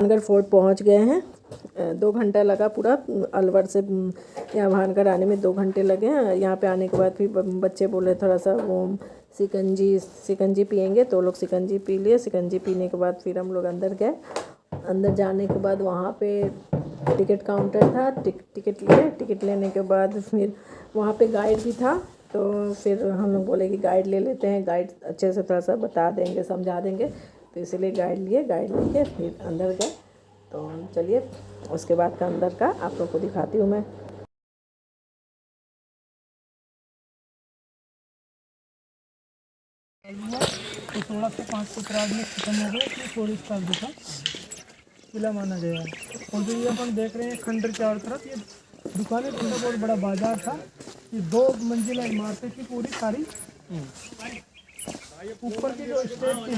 Bhangarh fort पहुंच गए हैं। 2 घंटा लगा पूरा अलवर से यहाँ भानगढ़ आने में 2 घंटे लगे हैं। यहाँ पे आने के बाद फिर बच्चे बोले थोड़ा सा वो सिकंजी पियेंगे, तो लोग सिकंजी पी लिए। सिकंजी पीने के बाद फिर हम लोग अंदर गए। अंदर जाने के बाद वहाँ पे टिकट काउंटर था, टिकट लिए। टिकट लेने के बाद फिर वहाँ पे गाइड भी था, तो फिर हम लोग बोले कि गाइड ले लेते हैं, गाइड अच्छे से थोड़ा सा बता देंगे, समझा देंगे, तो इसीलिए गाइड लिए। गाइड लेके फिर अंदर गए। तो चलिए उसके बाद का अंदर का आप लोग को दिखाती हूँ मैं। तो 1605 में खत्म हो गया, इसलिए टूरिस्ट का दिखा किला माना गया है। और जो ये अपन देख रहे हैं खंडर चारों तरफ, ये दुकानें थी, बहुत बड़ा बाजार था। ये 2 मंजिला इमारतें थी पूरी सारी। ऊपर की जो स्टेट थी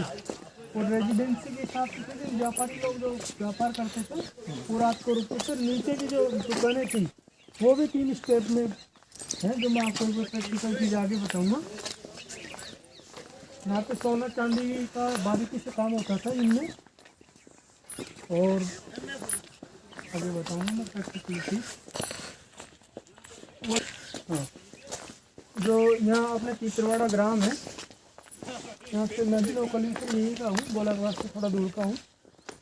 वो रेजिडेंसी के हिसाब से थे, व्यापारी लोग जो व्यापार करते थे वो रात को रुकते थे। नीचे की जो दुकानें थी वो भी 3 स्टेप में है, जो मैं आपको प्रैक्टिकल चीज़ आगे बताऊँगा। यहाँ पे सोना चांदी का बारीकी से काम होता था इनमें। और आगे बताऊँगा मैं प्रैक्टिकल चीज़। हाँ, जो यहाँ अपने चित्रवाड़ा ग्राम है, यहाँ से मैं भी लोकली से यहीं का हूँ, गोलाघाट से थोड़ा दूर का हूँ।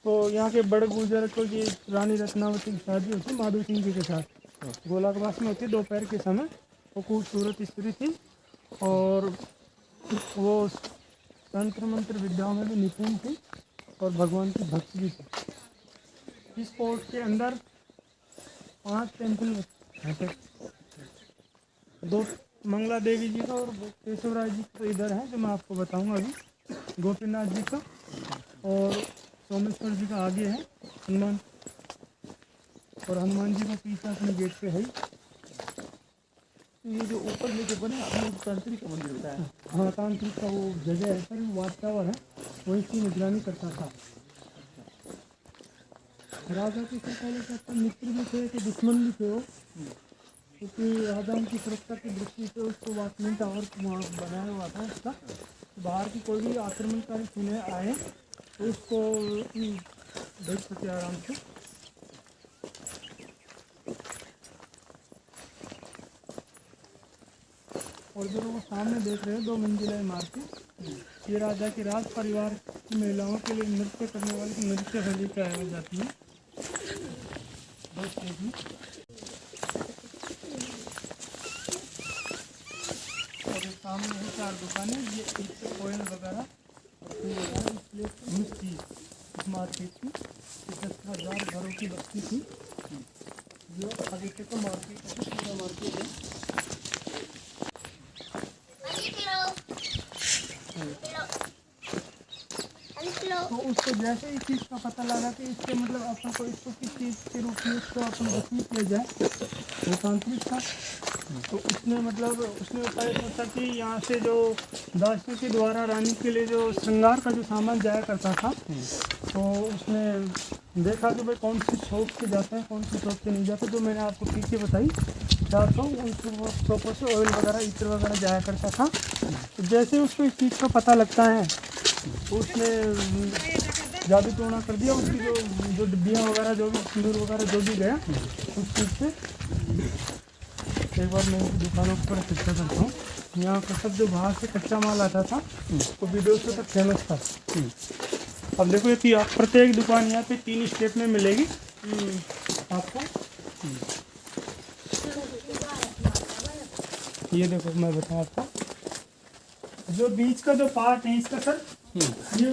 तो यहाँ के बड़े बुजुर्ग को ये रानी रत्नावती की शादी होती माधो सिंह जी के साथ, गोलाघाट में होती दोपहर के समय। वो खूबसूरत स्त्री थी और वो तंत्र मंत्र विद्याओं में भी निपुण थी और भगवान की भक्त भी थी। इस फोर्ट के अंदर 5 टेम्पल हैं, 2 मंगला देवी जी का और केशवराज जी का इधर है, जो मैं आपको बताऊंगा अभी। गोपीनाथ जी का और सोमेश्वर जी का आगे है, हनुमान, और हनुमान जी का पीछे अपने गेट पे है। ये जो ऊपर में जो बने अपने तांत्रिक का मंदिर होता है। हाँ, तांत्रिक का वो जगह है सर, वो वाच टावर है, वही की निगरानी करता था। राजा के सर पहले कहता मित्र भी थे कि दुश्मन भी थे वो, क्योंकि राजा की सुरक्षा की दृष्टि से उसको वाचमैन टावर बनाया हुआ था उसका। बाहर की कोई भी आक्रमणकारी सेना आए तो उसको देख सके आराम से। और जो वो सामने देख रहे हैं 2 मंजिला इमारतें, ये राजा के राज परिवार की महिलाओं के लिए नृत्य करने वाली नृत्य शैली कहा जाती है। और सामने है 4 दुकानें, ये इससे कोयल वगैरह इसलिए फेमस थी इस मार्केट की। 10,000 घरों की बस्ती थी, जो आगे से तो मार्केट है, पूरा मार्केट है। तो उसको जैसे इस चीज़ का पता लगा कि इसके मतलब अपन को इसको किस चीज़ के रूप में इसको अपन रखनी किया जाए, वो तांत्रिक था। तो उसने उपाय सोचा कि यहाँ से जो दासियों के द्वारा रानी के लिए जो श्रृंगार का जो सामान जाया करता था, तो उसने देखा कि भाई कौन सी शॉप से जाता है, कौन सी शॉप से नहीं जाता। जो मैंने आपको पीछे बताई 400 उन शॉपों से ऑयल वगैरह इत्र वगैरह जाया करता था। तो जैसे उसको इस चीज़ का पता लगता है तो उसने जादू टोना कर दिया। उसकी जो डिब्बियाँ वगैरह जो भी सिंदूर वगैरह जो भी गया उस चीज़ से। एक बार मैं दुकानों पर चर्चा करता हूँ। यहाँ का सब जो बाहर से कच्चा माल आता था वो विदेशों तक फेमस था। अब देखो ये कि प्रत्येक दुकान यहाँ पे 3 स्टेप में मिलेगी आपको। ये देखो मैं बताऊँ आपको, जो बीच का जो पार्ट है इसका सर, ये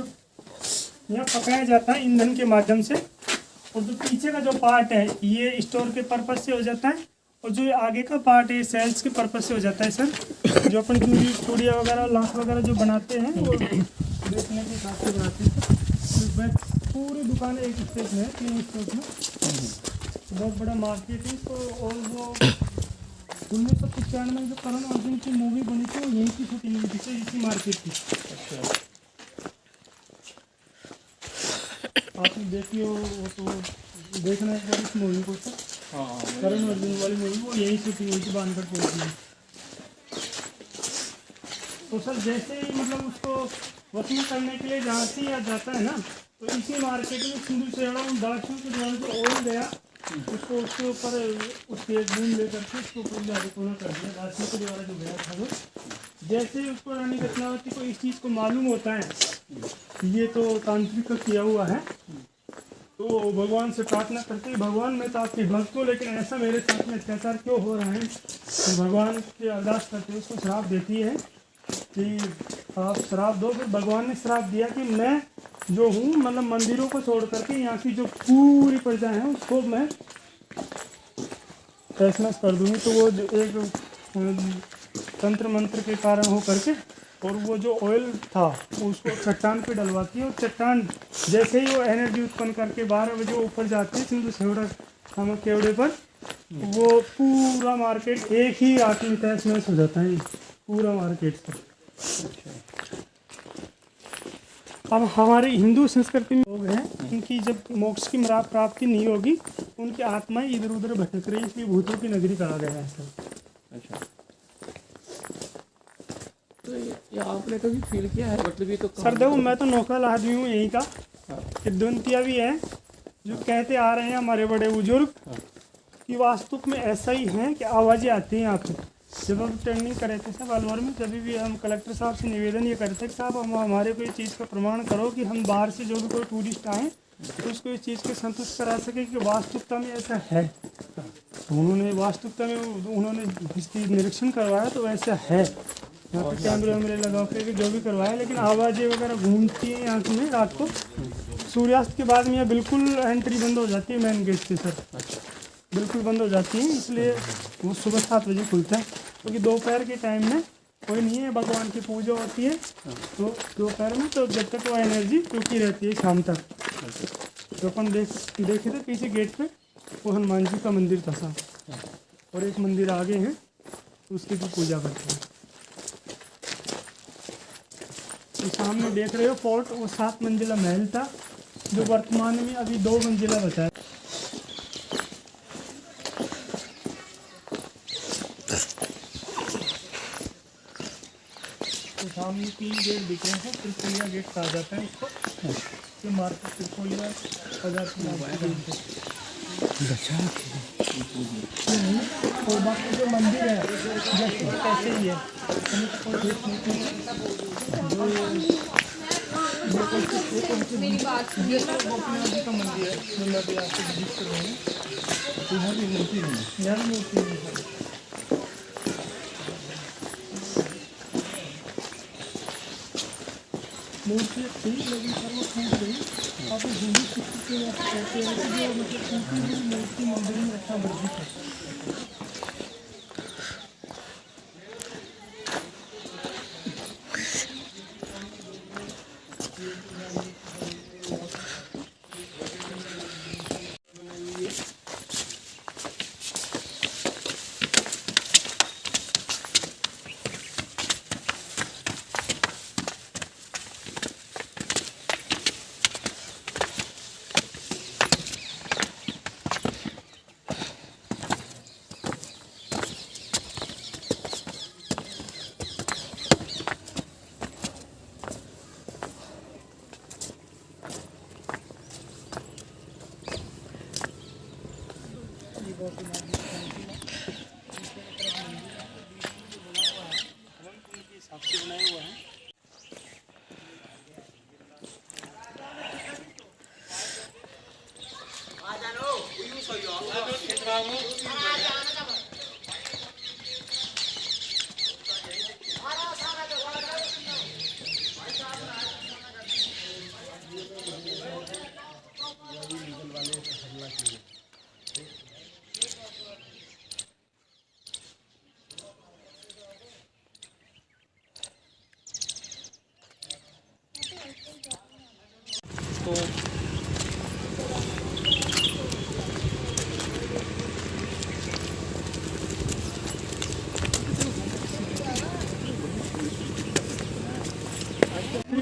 यहाँ पकाया जाता है ईंधन के माध्यम से। और जो पीछे का जो पार्ट है ये स्टोर के पर्पज से हो जाता है, और जो आगे का पार्ट है सेल्स के पर्पज से हो जाता है सर। जो अपन चूड़ियाँ वगैरह लाख वगैरह जो बनाते हैं वो बेचने के हिसाब से बनाते हैं। तो पूरी दुकान एक स्टेप में है, 3 स्टेप में, बहुत बड़ा मार्केट है इसको। और वो 1995 में जो करण अर्जुन की मूवी बनी थी वो यहीं की शूटिंग हुई थी, इसी मार्केट की। आपने देखी हो वो, तो देखना एक बार इस मूवी को सर। करण अर्जुन वाली मूवी वो यही शूटिंग हुई थी भानगढ़ फोर्ट में। तो सर जैसे ही मतलब उसको वसूल करने के लिए जहाँ से या जाता है ना, तो इसी मार्केट में सिंधु सेड़ा उन दाशों के द्वारा जो ऑयल गया उसको उसके ऊपर उसके एक बूंद लेकर के उसके ऊपर जाके पूरा कर दिया। दाशों के द्वारा जो गया था वो जैसे ही उसको रानी रत्नावती को इस चीज़ को मालूम होता है ये तो तांत्रिक का किया हुआ है, तो भगवान से प्रार्थना करते हैं भगवान मैं तो आपके भक्त हूँ लेकिन ऐसा मेरे साथ में अत्याचार क्यों हो रहा है। तो भगवान की अरदास करते उसको श्राप देती है कि आप श्राप दो। फिर भगवान ने श्राप दिया कि मैं जो हूँ मतलब मंदिरों को छोड़ करके यहाँ की जो पूरी प्रजा है उसको मैं तहस कर दूँगी। तो वो एक तंत्र मंत्र के कारण हो करके और वो जो ऑयल था उसको चट्टान पे डलवाती है और चट्टान जैसे ही वो एनर्जी उत्पन्न करके 12 बजे ऊपर जाती है सिंधु सेवड़ा नामक केवड़े पर, वो पूरा मार्केट एक ही रात में तहस नहस हो जाता है पूरा मार्केट से। अब हमारे हिंदू संस्कृति में लोग हैं उनकी जब मोक्ष की प्राप्ति नहीं होगी उनकी आत्माएं इधर उधर भटक रही, इसलिए भूतों की नगरी कहा गया है सर। अच्छा, तो ये आपने कभी फील किया है मतलब ये तो सर देखो मैं तो नौकल आदमी हूँ यहीं का, किद्वंतिया भी है जो कहते आ रहे हैं हमारे बड़े बुजुर्ग कि वास्तु में ऐसा ही है कि आवाज़ें आती हैं यहाँ पे। जब हम ट्रेनिंग कर रहे थे सब अलवर में तभी भी हम कलेक्टर साहब से निवेदन ये करते कि साहब हम हमारे को इस चीज़ का प्रमाण करो कि हम बाहर से जो भी कोई टूरिस्ट आए तो उसको इस चीज़ के संतुष्ट करा सके कि वास्तुकता में ऐसा है। तो उन्होंने वास्तुकता में उन्होंने इसकी निरीक्षण करवाया तो ऐसा है, यहाँ पे कैमरे वैमरे लगा के जो भी करवाया, लेकिन आवाज़ें वगैरह घूमती हैं यहाँ में रात को। सूर्यास्त के बाद में यहाँ बिल्कुल एंट्री बंद हो जाती है मेन गेट से सर, बिल्कुल बंद हो जाती है, इसलिए वो सुबह 7 बजे खुलता है क्योंकि दोपहर के टाइम में कोई नहीं है, भगवान की पूजा होती है तो दोपहर में तो जब तक वो एनर्जी रुकी रहती है शाम तक। तो अपन देखे थे पीछे गेट पे वो हनुमान जी का मंदिर था साहब, और एक मंदिर आगे है उसकी भी पूजा करते हैं। तो सामने देख रहे हो फोर्ट, वो 7 मंजिला महल था जो वर्तमान में अभी 2 मंजिला बचा है। तो सामने 3 गेट दिख रहे हैं, त्रिकोलिया गेट कहा जाता है इसको, ये मार्केट त्रिकोलिया बाजार के नाम से और बाकी जो मंदिर है जैसे कैसे ही है ये गोपीनाथ जी का मंदिर है जो मैं अभी आपको विजिट कर रहा हूँ। यहाँ भी मूर्ति नहीं है, यहाँ भी मूर्ति नहीं है। मूर्ति थी लेकिन सर वो टूट गई। आप हिंदू संस्कृति में कहते हैं कि जो मतलब टूटी हुई मूर्ति मंदिर में रखना वर्जित है।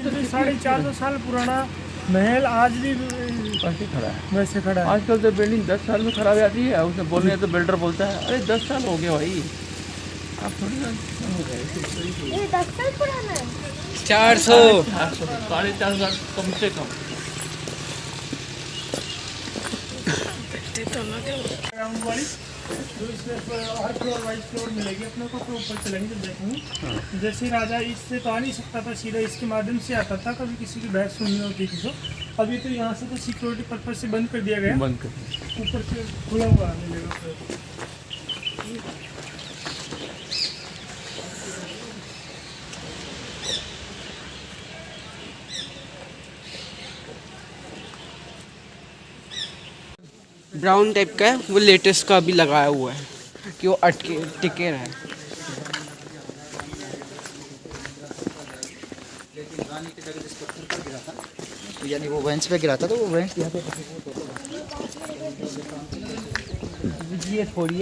तो साढ़े 400 साल पुराना महल आज भी वैसे खड़ा है। वैसे खड़ा है। आजकल तो बिल्डिंग 10 साल में खराब आती है, उसने बोलने तो बिल्डर बोलता है अरे 10 साल हो गए भाई, आप थोड़ी ना हो गए। ये 10 साल पुराना है। 400 450 साल कम से कम। ग्राउंड वाली तो इसमें हर फ्लोर वाइज फ्लोर मिलेगी अपने को। तो ऊपर चलेंगे जब देखेंगे। जैसे राजा इससे तो आ नहीं सकता था, सीधा इसके माध्यम से आता था, कभी किसी की बहस सुननी होती थी तो। अभी तो यहाँ से तो सिक्योरिटी पर्पज से बंद कर दिया गया, बंद कर ऊपर से खुला हुआ मिलेगा। ब्राउन टाइप का है, वो लेटेस्ट का अभी लगाया हुआ है कि वो अटके टिके रहे। यानी वो बेंच पे गिरा था तो वो बेंच यहाँ पे ये थोड़ी